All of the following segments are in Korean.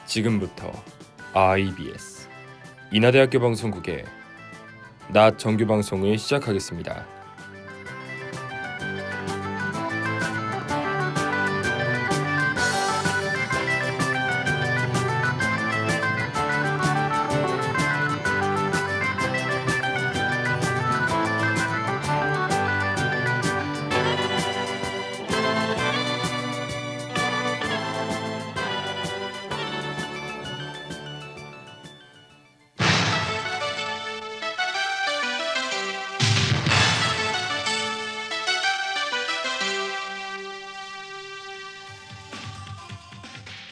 지금부터 IBS 인하대학교 방송국의 낮 정규 방송을 시작하겠습니다.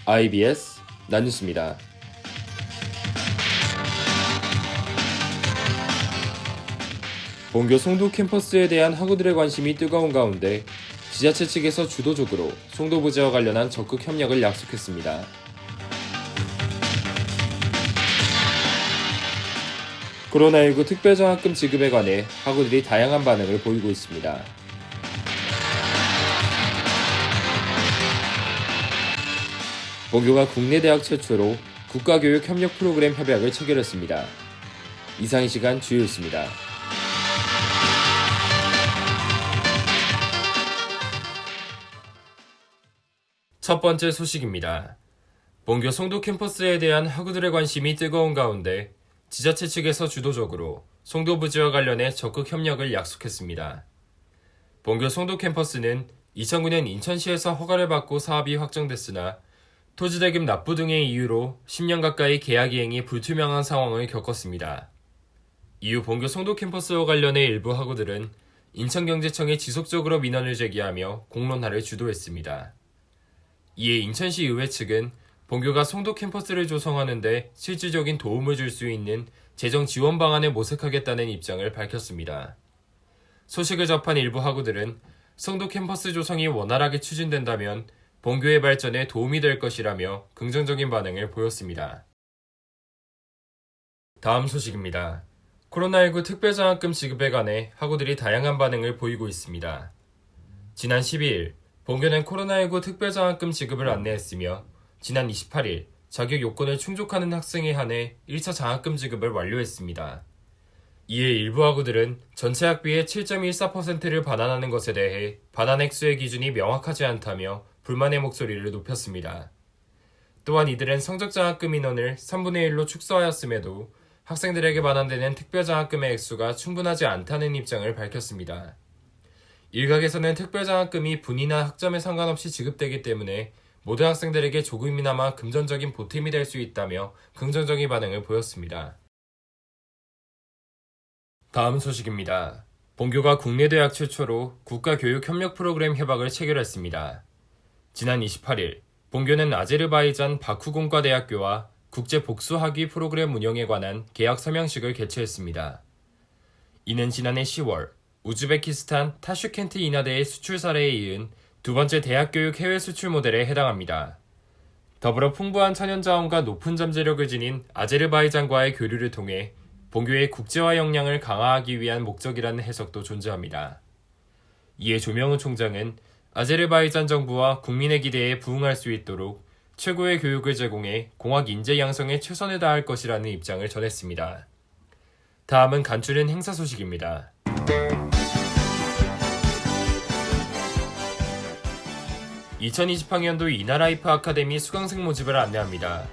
IBS 낮뉴스입니다. 본교 송도 캠퍼스에 대한 학우들의 관심이 뜨거운 가운데 지자체 측에서 주도적으로 송도 부지와 관련한 적극 협력을 약속했습니다. 코로나19 특별장학금 지급에 관해 학우들이 다양한 반응을 보이고 있습니다. 본교가 국내 대학 최초로 국가교육 협력 프로그램 협약을 체결했습니다. 이상 이 시간 주요였습니다. 첫 번째 소식입니다. 본교 송도 캠퍼스에 대한 학우들의 관심이 뜨거운 가운데 지자체 측에서 주도적으로 송도 부지와 관련해 적극 협력을 약속했습니다. 본교 송도 캠퍼스는 2009년 인천시에서 허가를 받고 사업이 확정됐으나 토지대금 납부 등의 이유로 10년 가까이 계약 이행이 불투명한 상황을 겪었습니다. 이후 본교 송도 캠퍼스와 관련해 일부 학우들은 인천경제청에 지속적으로 민원을 제기하며 공론화를 주도했습니다. 이에 인천시 의회 측은 본교가 송도 캠퍼스를 조성하는 데 실질적인 도움을 줄 수 있는 재정 지원 방안을 모색하겠다는 입장을 밝혔습니다. 소식을 접한 일부 학우들은 송도 캠퍼스 조성이 원활하게 추진된다면 본교의 발전에 도움이 될 것이라며 긍정적인 반응을 보였습니다. 다음 소식입니다. 코로나19 특별장학금 지급에 관해 학우들이 다양한 반응을 보이고 있습니다. 지난 12일, 본교는 코로나19 특별장학금 지급을 안내했으며 지난 28일, 자격 요건을 충족하는 학생에 한해 1차 장학금 지급을 완료했습니다. 이에 일부 학우들은 전체 학비의 7.14%를 반환하는 것에 대해 반환 액수의 기준이 명확하지 않다며 불만의 목소리를 높였습니다. 또한 이들은 성적장학금 인원을 3분의 1로 축소하였음에도 학생들에게 반환되는 특별장학금의 액수가 충분하지 않다는 입장을 밝혔습니다. 일각에서는 특별장학금이 분이나 학점에 상관없이 지급되기 때문에 모든 학생들에게 조금이나마 금전적인 보탬이 될 수 있다며 긍정적인 반응을 보였습니다. 다음 소식입니다. 본교가 국내 대학 최초로 국가교육협력 프로그램 협약을 체결했습니다. 지난 28일, 본교는 아제르바이잔 바쿠공과대학교와 국제복수학위 프로그램 운영에 관한 계약 서명식을 개최했습니다. 이는 지난해 10월 우즈베키스탄 타슈켄트 인하대의 수출 사례에 이은 두 번째 대학교육 해외 수출 모델에 해당합니다. 더불어 풍부한 천연자원과 높은 잠재력을 지닌 아제르바이잔과의 교류를 통해 본교의 국제화 역량을 강화하기 위한 목적이라는 해석도 존재합니다. 이에 조명훈 총장은 아제르바이잔 정부와 국민의 기대에 부응할 수 있도록 최고의 교육을 제공해 공학 인재 양성에 최선을 다할 것이라는 입장을 전했습니다. 다음은 간추린 행사 소식입니다. (2020학년도) 이나라이프 아카데미 수강생 모집을 안내합니다.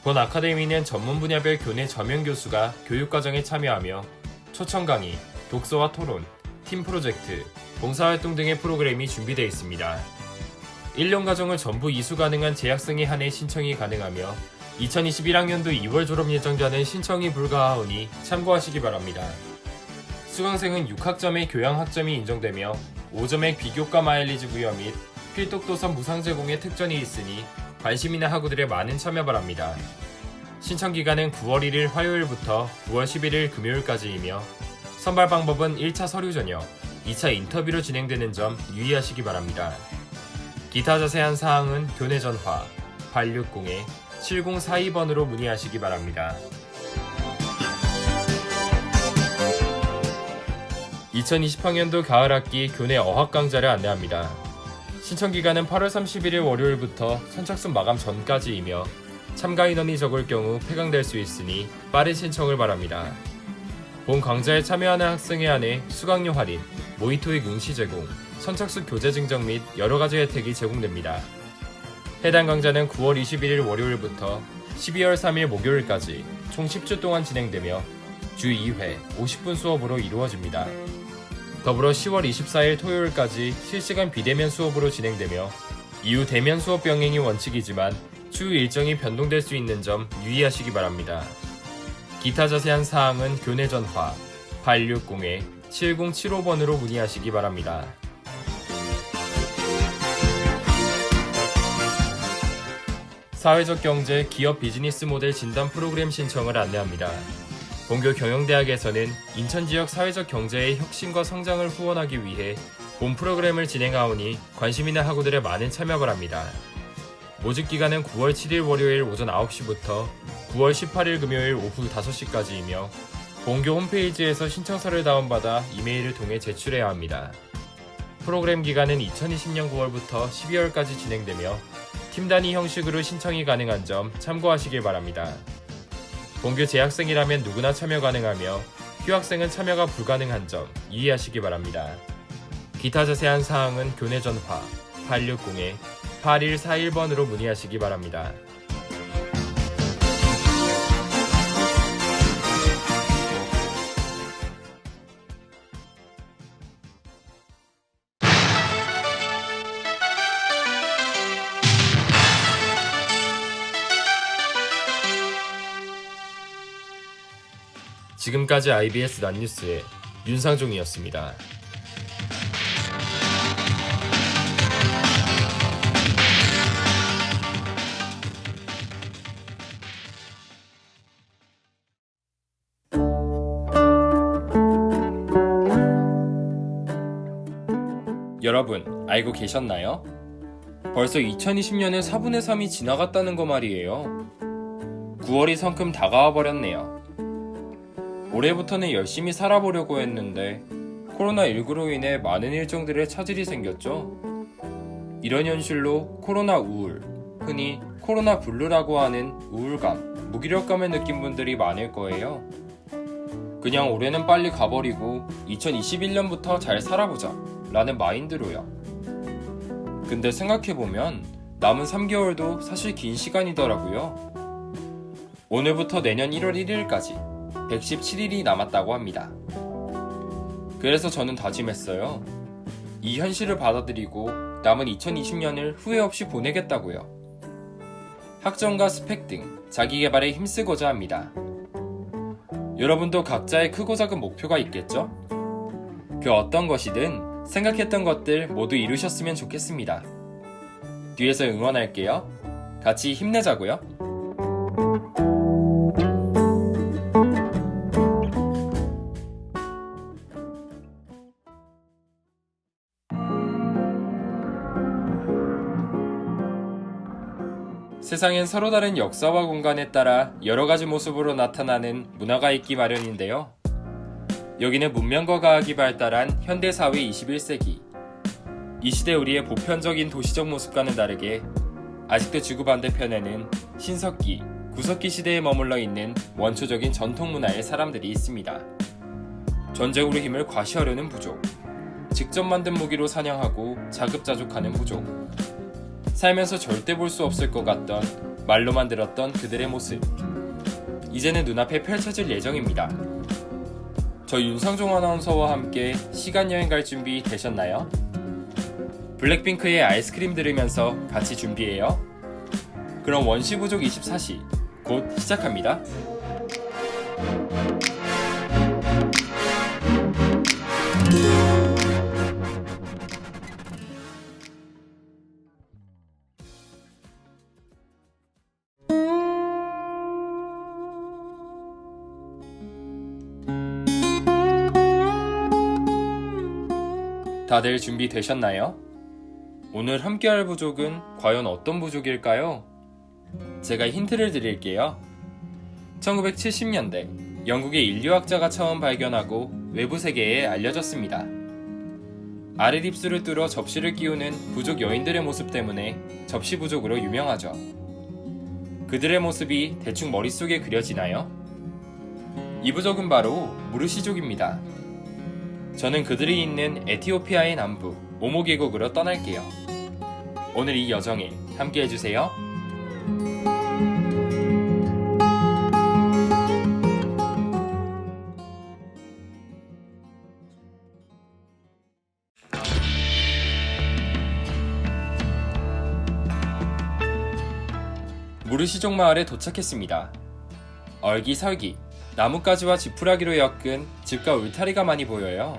본 아카데미는 전문 분야별 교내 저명 교수가 교육과정에 참여하며 초청 강의, 독서와 토론, 팀 프로젝트, 봉사활동 등의 프로그램이 준비되어 있습니다. 1년 과정을 전부 이수 가능한 재학생에 한해 신청이 가능하며 2021학년도 2월 졸업 예정자는 신청이 불가하오니 참고하시기 바랍니다. 수강생은 6학점의 교양학점이 인정되며 5점의 비교과 마일리지 부여 및 필독도서 무상 제공의 특전이 있으니 관심 있는 학우들의 많은 참여 바랍니다. 신청 기간은 9월 1일 화요일부터 9월 11일 금요일까지이며 선발 방법은 1차 서류 전형, 2차 인터뷰로 진행되는 점 유의하시기 바랍니다. 기타 자세한 사항은 교내 전화 860-7042번으로 문의하시기 바랍니다. 2020학년도 가을학기 교내 어학 강좌를 안내합니다. 신청 기간은 8월 31일 월요일부터 선착순 마감 전까지이며 참가 인원이 적을 경우 폐강될 수 있으니 빠른 신청을 바랍니다. 본 강좌에 참여하는 학생에 한해 수강료 할인, 모의토익 응시 제공, 선착순 교재 증정 및 여러가지 혜택이 제공됩니다. 해당 강좌는 9월 21일 월요일부터 12월 3일 목요일까지 총 10주 동안 진행되며 주 2회 50분 수업으로 이루어집니다. 더불어 10월 24일 토요일까지 실시간 비대면 수업으로 진행되며 이후 대면 수업 병행이 원칙이지만 추후 일정이 변동될 수 있는 점 유의하시기 바랍니다. 기타 자세한 사항은 교내 전화 860-7075번으로 문의하시기 바랍니다. 사회적 경제 기업 비즈니스 모델 진단 프로그램 신청을 안내합니다. 본교 경영대학에서는 인천 지역 사회적 경제의 혁신과 성장을 후원하기 위해 본 프로그램을 진행하오니 관심 있는 학우들의 많은 참여 바랍니다. 모집 기간은 9월 7일 월요일 오전 9시부터 9월 18일 금요일 오후 5시까지이며 본교 홈페이지에서 신청서를 다운받아 이메일을 통해 제출해야 합니다. 프로그램 기간은 2020년 9월부터 12월까지 진행되며 팀 단위 형식으로 신청이 가능한 점 참고하시길 바랍니다. 본교 재학생이라면 누구나 참여 가능하며 휴학생은 참여가 불가능한 점 이해하시기 바랍니다. 기타 자세한 사항은 교내 전화 860-8141번으로 문의하시기 바랍니다. 지금까지 IBS 낫뉴스의 윤상종이었습니다. 여러분, 알고 계셨나요? 벌써 2020년의 4분의 3이 지나갔다는 거 말이에요. 9월이 성큼 다가와 버렸네요. 올해부터는 열심히 살아보려고 했는데 코로나19로 인해 많은 일정들에 차질이 생겼죠. 이런 현실로 코로나 우울, 흔히 코로나 블루라고 하는 우울감, 무기력감을 느낀 분들이 많을 거예요. 그냥 올해는 빨리 가버리고 2021년부터 잘 살아보자 라는 마인드로요. 근데 생각해보면 남은 3개월도 사실 긴 시간이더라고요. 오늘부터 내년 1월 1일까지 117일이 남았다고 합니다. 그래서 저는 다짐했어요. 이 현실을 받아들이고 남은 2020년을 후회 없이 보내겠다고요. 학점과 스펙 등 자기 개발에 힘쓰고자 합니다. 여러분도 각자의 크고 작은 목표가 있겠죠? 그 어떤 것이든 생각했던 것들 모두 이루셨으면 좋겠습니다. 뒤에서 응원할게요. 같이 힘내자고요. 세상엔 서로 다른 역사와 공간에 따라 여러 가지 모습으로 나타나는 문화가 있기 마련인데요. 여기는 문명과 과학이 발달한 현대사회 21세기. 이 시대 우리의 보편적인 도시적 모습과는 다르게 아직도 지구 반대편에는 신석기, 구석기 시대에 머물러 있는 원초적인 전통 문화의 사람들이 있습니다. 전쟁으로 힘을 과시하려는 부족, 직접 만든 무기로 사냥하고 자급자족하는 부족, 살면서 절대 볼 수 없을 것 같던 말로만 들었던 그들의 모습, 이제는 눈앞에 펼쳐질 예정입니다. 저 윤상종 아나운서와 함께 시간여행 갈 준비 되셨나요? 블랙핑크의 아이스크림 들으면서 같이 준비해요. 그럼 원시부족 24시 곧 시작합니다. 다들 준비되셨나요? 오늘 함께할 부족은 과연 어떤 부족일까요? 제가 힌트를 드릴게요. 1970년대 영국의 인류학자가 처음 발견하고 외부 세계에 알려졌습니다. 아랫입술을 뚫어 접시를 끼우는 부족 여인들의 모습 때문에 접시 부족으로 유명하죠. 그들의 모습이 대충 머릿속에 그려지나요? 이 부족은 바로 무르시족입니다. 저는 그들이 있는 에티오피아의 남부 오모 계곡으로 떠날게요. 오늘 이 여정에 함께 해주세요. 무르시족 마을에 도착했습니다. 얼기설기, 나뭇가지와 지푸라기로 엮은 집과 울타리가 많이 보여요.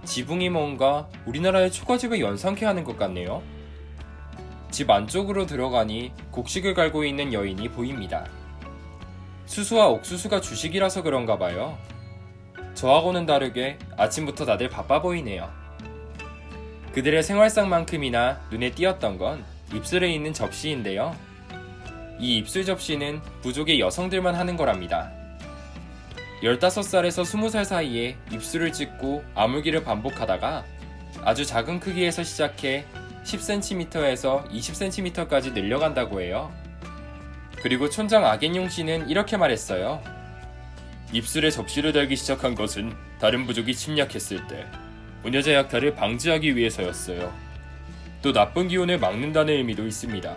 지붕이 뭔가 우리나라의 초가집을 연상케 하는 것 같네요. 집 안쪽으로 들어가니 곡식을 갈고 있는 여인이 보입니다. 수수와 옥수수가 주식이라서 그런가 봐요. 저하고는 다르게 아침부터 다들 바빠 보이네요. 그들의 생활상만큼이나 눈에 띄었던 건 입술에 있는 접시인데요. 이 입술 접시는 부족의 여성들만 하는 거랍니다. 15살에서 20살 사이에 입술을 찢고 아물기를 반복하다가 아주 작은 크기에서 시작해 10cm에서 20cm까지 늘려간다고 해요. 그리고 촌장 아겐용 씨는 이렇게 말했어요. 입술에 접시를 달기 시작한 것은 다른 부족이 침략했을 때 분여자 약탈을 방지하기 위해서였어요. 또 나쁜 기운을 막는다는 의미도 있습니다.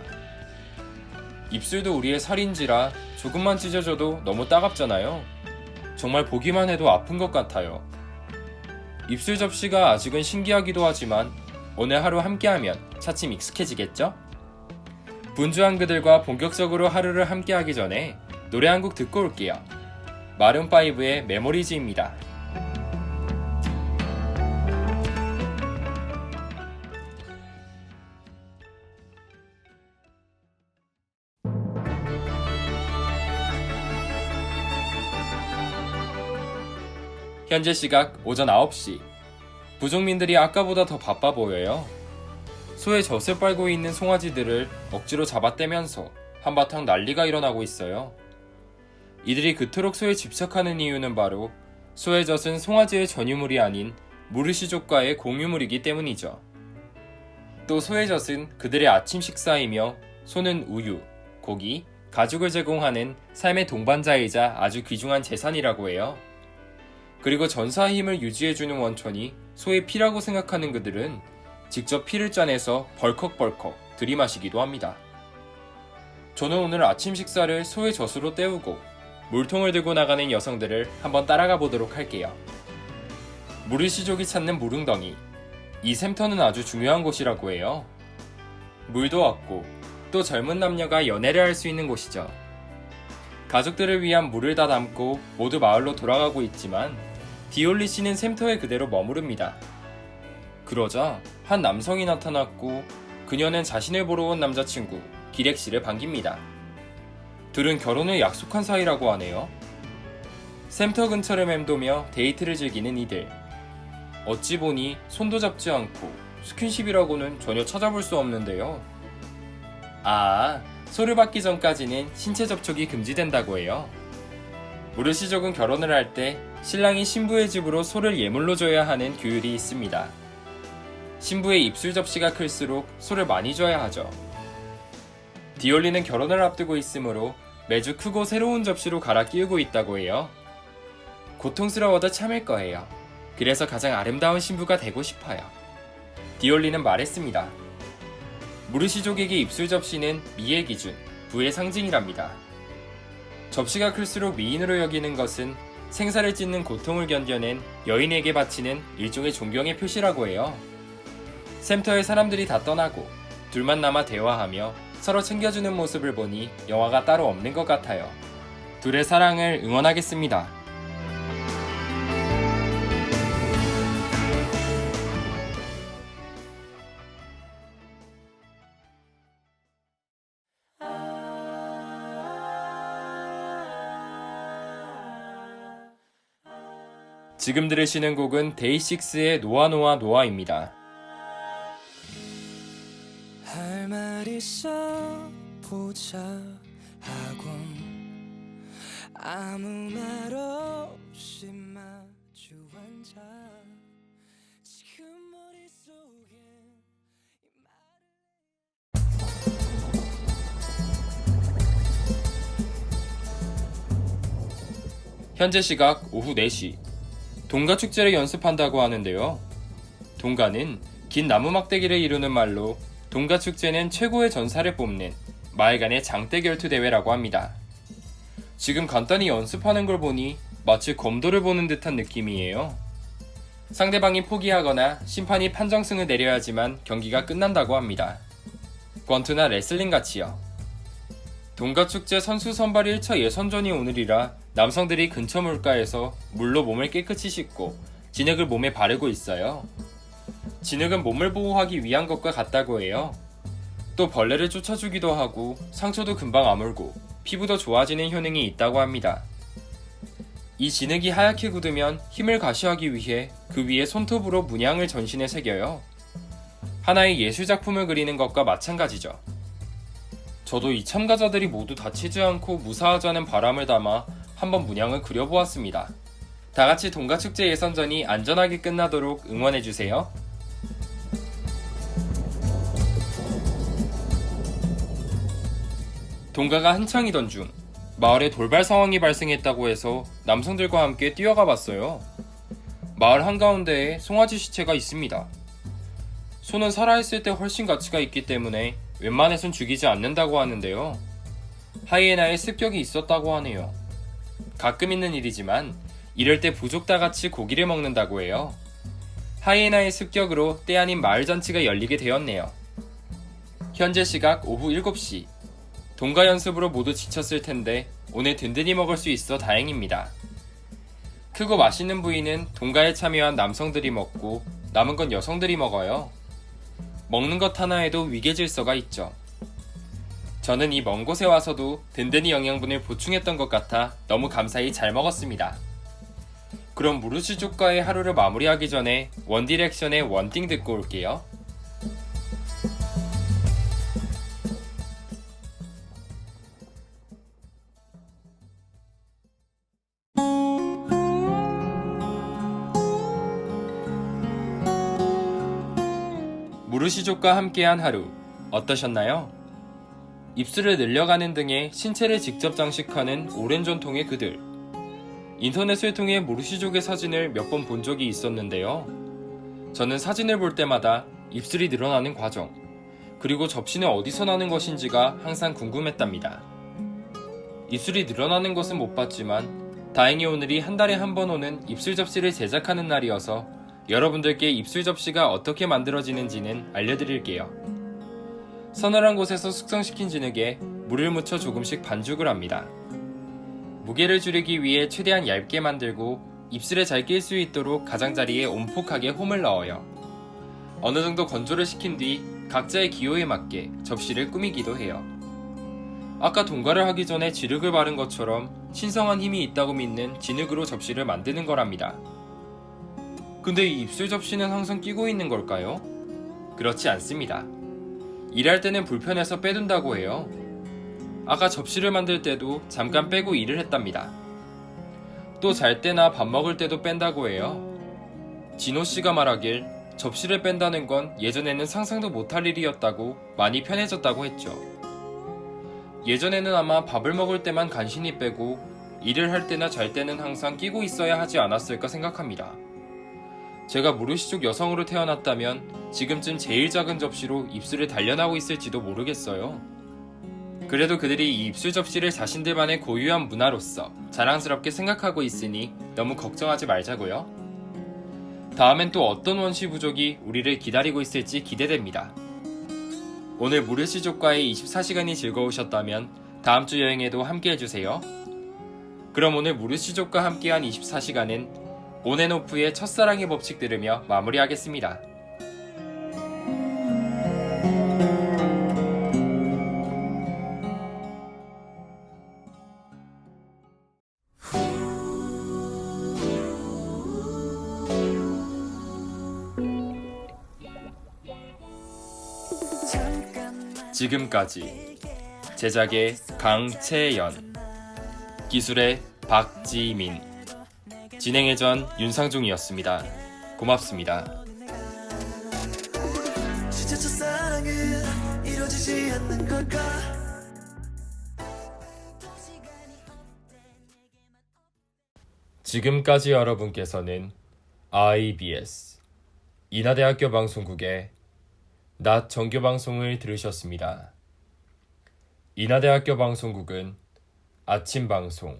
입술도 우리의 살인지라 조금만 찢어져도 너무 따갑잖아요. 정말 보기만 해도 아픈 것 같아요. 입술 접시가 아직은 신기하기도 하지만 오늘 하루 함께하면 차츰 익숙해지겠죠? 분주한 그들과 본격적으로 하루를 함께하기 전에 노래 한 곡 듣고 올게요. 마룬5의 메모리즈입니다. 현재 시각 오전 9시. 부족민들이 아까보다 더 바빠 보여요. 소의 젖을 빨고 있는 송아지들을 억지로 잡아떼면서 한바탕 난리가 일어나고 있어요. 이들이 그토록 소에 집착하는 이유는 바로 소의 젖은 송아지의 전유물이 아닌 무르시족과의 공유물이기 때문이죠. 또 소의 젖은 그들의 아침 식사이며 소는 우유, 고기, 가죽을 제공하는 삶의 동반자이자 아주 귀중한 재산이라고 해요. 그리고 전사의 힘을 유지해주는 원천이 소의 피라고 생각하는 그들은 직접 피를 짜내서 벌컥벌컥 들이마시기도 합니다. 저는 오늘 아침 식사를 소의 젖으로 때우고 물통을 들고 나가는 여성들을 한번 따라가 보도록 할게요. 무르시족이 찾는 물웅덩이. 이 샘터는 아주 중요한 곳이라고 해요. 물도 없고 또 젊은 남녀가 연애를 할 수 있는 곳이죠. 가족들을 위한 물을 다 담고 모두 마을로 돌아가고 있지만 디올리 씨는 샘터에 그대로 머무릅니다. 그러자 한 남성이 나타났고 그녀는 자신을 보러 온 남자친구 기렉 씨를 반깁니다. 둘은 결혼을 약속한 사이라고 하네요. 샘터 근처를 맴도며 데이트를 즐기는 이들. 어찌 보니 손도 잡지 않고 스킨십이라고는 전혀 찾아볼 수 없는데요. 소를 받기 전까지는 신체 접촉이 금지된다고 해요. 무르시족은 결혼을 할 때 신랑이 신부의 집으로 소를 예물로 줘야 하는 규율이 있습니다. 신부의 입술 접시가 클수록 소를 많이 줘야 하죠. 디올리는 결혼을 앞두고 있으므로 매주 크고 새로운 접시로 갈아 끼우고 있다고 해요. 고통스러워도 참을 거예요. 그래서 가장 아름다운 신부가 되고 싶어요. 디올리는 말했습니다. 무르시족에게 입술 접시는 미의 기준, 부의 상징이랍니다. 접시가 클수록 미인으로 여기는 것은 생사를 찢는 고통을 견뎌낸 여인에게 바치는 일종의 존경의 표시라고 해요. 샘터의 사람들이 다 떠나고 둘만 남아 대화하며 서로 챙겨주는 모습을 보니 영화가 따로 없는 것 같아요. 둘의 사랑을 응원하겠습니다. 지금 들으시는 곡은 데이식스의 노아노아 노아입니다. 할 말 있어 보자 하고 아무 말 없이 마주 앉아 지금 머릿속에 이 말을 현재 시각 오후 4시. 동가축제를 연습한다고 하는데요. 동가는 긴 나무 막대기를 이루는 말로 동가축제는 최고의 전사를 뽑는 마을 간의 장대 결투 대회라고 합니다. 지금 간단히 연습하는 걸 보니 마치 검도를 보는 듯한 느낌이에요. 상대방이 포기하거나 심판이 판정승을 내려야지만 경기가 끝난다고 합니다. 권투나 레슬링 같이요. 동가축제 선수 선발 1차 예선전이 오늘이라 남성들이 근처 물가에서 물로 몸을 깨끗이 씻고 진흙을 몸에 바르고 있어요. 진흙은 몸을 보호하기 위한 것과 같다고 해요. 또 벌레를 쫓아주기도 하고 상처도 금방 아물고 피부도 좋아지는 효능이 있다고 합니다. 이 진흙이 하얗게 굳으면 힘을 가시하기 위해 그 위에 손톱으로 문양을 전신에 새겨요. 하나의 예술작품을 그리는 것과 마찬가지죠. 저도 이 참가자들이 모두 다치지 않고 무사하자는 바람을 담아 한번 문양을 그려보았습니다. 다같이 동가축제 예선전이 안전하게 끝나도록 응원해주세요. 동가가 한창이던 중 마을에 돌발 상황이 발생했다고 해서 남성들과 함께 뛰어가 봤어요. 마을 한가운데에 송아지 시체가 있습니다. 소는 살아있을 때 훨씬 가치가 있기 때문에 웬만해선 죽이지 않는다고 하는데요. 하이에나의 습격이 있었다고 하네요. 가끔 있는 일이지만 이럴 때 부족 다 같이 고기를 먹는다고 해요. 하이에나의 습격으로 때 아닌 마을 잔치가 열리게 되었네요. 현재 시각 오후 7시. 동가 연습으로 모두 지쳤을 텐데 오늘 든든히 먹을 수 있어 다행입니다. 크고 맛있는 부위는 동가에 참여한 남성들이 먹고 남은 건 여성들이 먹어요. 먹는 것 하나에도 위계질서가 있죠. 저는 이 먼 곳에 와서도 든든히 영양분을 보충했던 것 같아 너무 감사히 잘 먹었습니다. 그럼 무르시족과의 하루를 마무리하기 전에 원디렉션의 원띵 듣고 올게요. 무르시족과 함께한 하루 어떠셨나요? 입술을 늘려가는 등의 신체를 직접 장식하는 오랜 전통의 그들. 인터넷을 통해 무르시족의 사진을 몇 번 본 적이 있었는데요. 저는 사진을 볼 때마다 입술이 늘어나는 과정, 그리고 접시는 어디서 나는 것인지가 항상 궁금했답니다. 입술이 늘어나는 것은 못 봤지만 다행히 오늘이 한 달에 한 번 오는 입술 접시를 제작하는 날이어서 여러분들께 입술 접시가 어떻게 만들어지는지는 알려드릴게요. 서늘한 곳에서 숙성시킨 진흙에 물을 묻혀 조금씩 반죽을 합니다. 무게를 줄이기 위해 최대한 얇게 만들고 입술에 잘 낄 수 있도록 가장자리에 온폭하게 홈을 넣어요. 어느 정도 건조를 시킨 뒤 각자의 기호에 맞게 접시를 꾸미기도 해요. 아까 동가를 하기 전에 진흙을 바른 것처럼 신성한 힘이 있다고 믿는 진흙으로 접시를 만드는 거랍니다. 근데 이 입술 접시는 항상 끼고 있는 걸까요? 그렇지 않습니다. 일할 때는 불편해서 빼둔다고 해요. 아까 접시를 만들 때도 잠깐 빼고 일을 했답니다. 또 잘 때나 밥 먹을 때도 뺀다고 해요. 진호씨가 말하길 접시를 뺀다는 건 예전에는 상상도 못할 일이었다고 많이 편해졌다고 했죠. 예전에는 아마 밥을 먹을 때만 간신히 빼고 일을 할 때나 잘 때는 항상 끼고 있어야 하지 않았을까 생각합니다. 제가 무르시족 여성으로 태어났다면 지금쯤 제일 작은 접시로 입술을 단련하고 있을지도 모르겠어요. 그래도 그들이 이 입술 접시를 자신들만의 고유한 문화로서 자랑스럽게 생각하고 있으니 너무 걱정하지 말자고요. 다음엔 또 어떤 원시 부족이 우리를 기다리고 있을지 기대됩니다. 오늘 무르시족과의 24시간이 즐거우셨다면 다음 주 여행에도 함께 해주세요. 그럼 오늘 무르시족과 함께한 24시간은 온앤오프의 첫사랑의 법칙 들으며 마무리하겠습니다. 지금까지 제작의 강채연, 기술의 박지민, 진행의 전 윤상중이었습니다. 고맙습니다. 진짜 첫사랑은 이루어지지 않는 걸까? 지금까지 여러분께서는 IBS 인하대학교 방송국의 낮 정규 방송을 들으셨습니다. 인하대학교 방송국은 아침 방송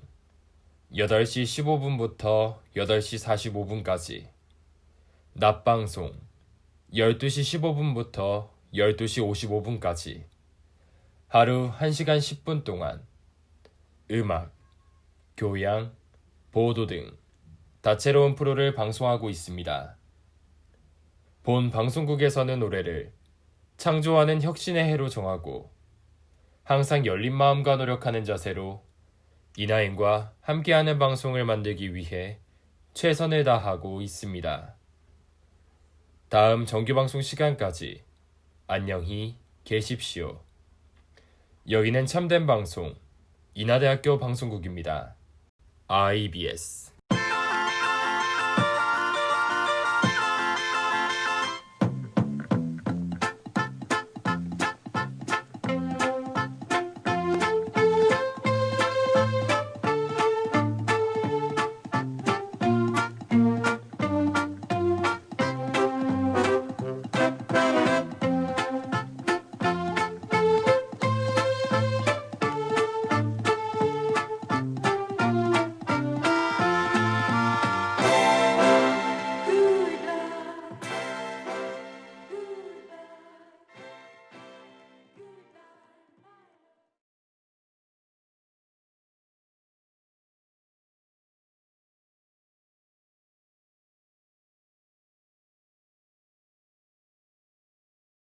8시 15분부터 8시 45분까지, 낮 방송 12시 15분부터 12시 55분까지 하루 1시간 10분 동안 음악, 교양, 보도 등 다채로운 프로를 방송하고 있습니다. 본 방송국에서는 노래를 창조하는 혁신의 해로 정하고 항상 열린 마음과 노력하는 자세로 이나인과 함께하는 방송을 만들기 위해 최선을 다하고 있습니다. 다음 정규방송 시간까지 안녕히 계십시오. 여기는 참된 방송 인하대학교 방송국입니다. IBS